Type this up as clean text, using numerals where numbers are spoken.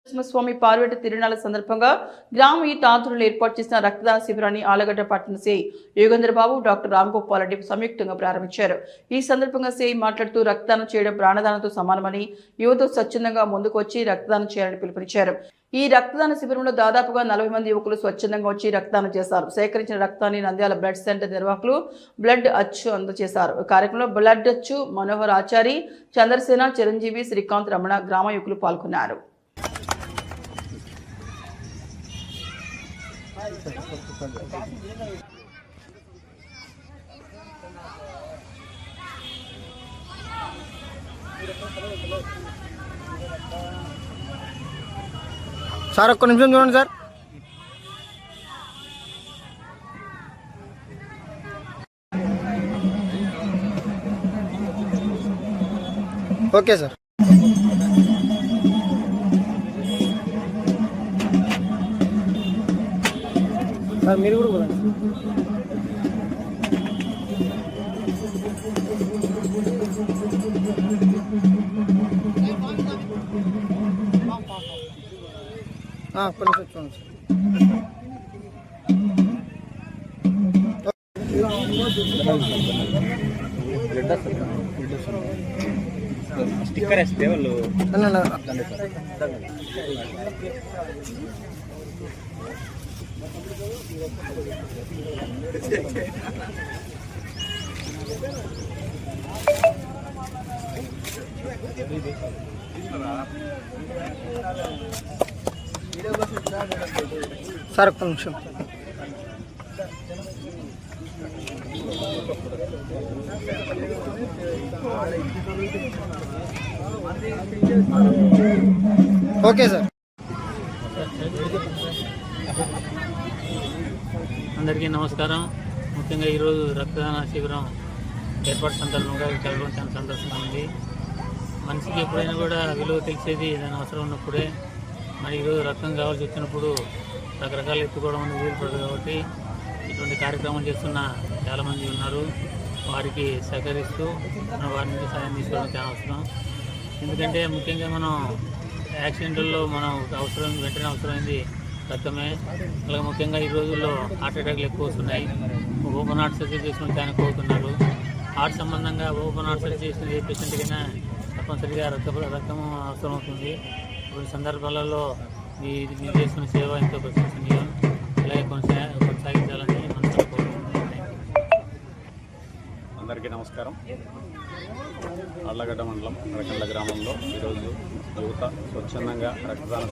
స్వామి పార్వతి తిరునాళ్ల సందర్భంగా గ్రామ తాంత్రులు ఏర్పాటు చేసిన రక్తదాన శిబిరాన్ని ఆలగడ్డ పట్టణ సిఐ యోగేంద్ర బాబు డాక్టర్ రామ్ గోపాల్ రెడ్డి సంయుక్తంగా ప్రారంభించారు. ఈ సందర్భంగా సిఐ మాట్లాడుతూ రక్తదానం చేయడం ప్రాణదానంతో సమానమని యువత స్వచ్ఛందంగా ముందుకు వచ్చి రక్తదానం చేయాలని పిలుపునిచ్చారు. ఈ రక్తదాన శిబిరంలో దాదాపుగా 40 మంది యువకులు స్వచ్ఛందంగా వచ్చి రక్తదానం చేశారు. సేకరించిన రక్తాన్ని నంద్యాల బ్లడ్ సెంటర్ నిర్వాహకులు బ్లడ్ అచ్చు అందజేశారు. కార్యక్రమంలో బ్లడ్ అచ్చు మనోహర్ ఆచారి, చంద్రసేన, చిరంజీవి, శ్రీకాంత్, రమణ గ్రామ యువకులు పాల్గొన్నారు. సార్ ఒక్క నిమిషం చూడండి సార్. Okay sir. సార్ మీరు కూడా పోదండి. కొన్ని చూడండి స్టిక్కర్ వేస్తే వాళ్ళు సార్ ఒక్క నిమిషం. Okay sir. అందరికీ నమస్కారం. ముఖ్యంగా ఈరోజు రక్తదాన శిబిరం ఏర్పాటు సందర్భంగా కలవడం చాలా సంతోషంగా ఉంది. మనిషికి ఎప్పుడైనా కూడా విలువ తెలిసేది దాని అవసరం ఉన్నప్పుడే. మరి ఈరోజు రక్తం కావాల్సి వచ్చినప్పుడు రకరకాల ఎత్తుకోవడం అనేది వీలు పడదు కాబట్టి ఇటువంటి కార్యక్రమం చేస్తున్న చాలామంది ఉన్నారు. వారికి సహకరిస్తూ మనం వారి నుంచి సాయం తీసుకోవడం చాలా అవసరం. ఎందుకంటే ముఖ్యంగా మనం యాక్సిడెంట్లలో మనం వెంటనే అవసరమైంది రక్తమే. అలాగే ముఖ్యంగా ఈ రోజుల్లో హార్ట్ అటాక్లు ఎక్కువ వస్తున్నాయి. ఓపెన్ హార్ట్ సర్జరీ చేసుకుని చాలా ఎక్కువ అవుతున్నారు. హార్ట్ సంబంధంగా ఓపెన్ హార్ట్ సర్జరీ చేసిన ఏ పేషెంట్కైనా తప్పనిసరిగా రక్తము అవసరం అవుతుంది. కొన్ని సందర్భాలలో మీరు చేస్తున్న సేవ ఎంతో ప్రశంసనీయం. అలాగే కొనసాగించాలని మనసు కోరుకుంటున్నాను. అందరికీ నమస్కారం. అళ్ళగడ్డ మండలం రకండ్ల గ్రామంలో ఈరోజు యువత స్వచ్ఛందంగా రక్తదాన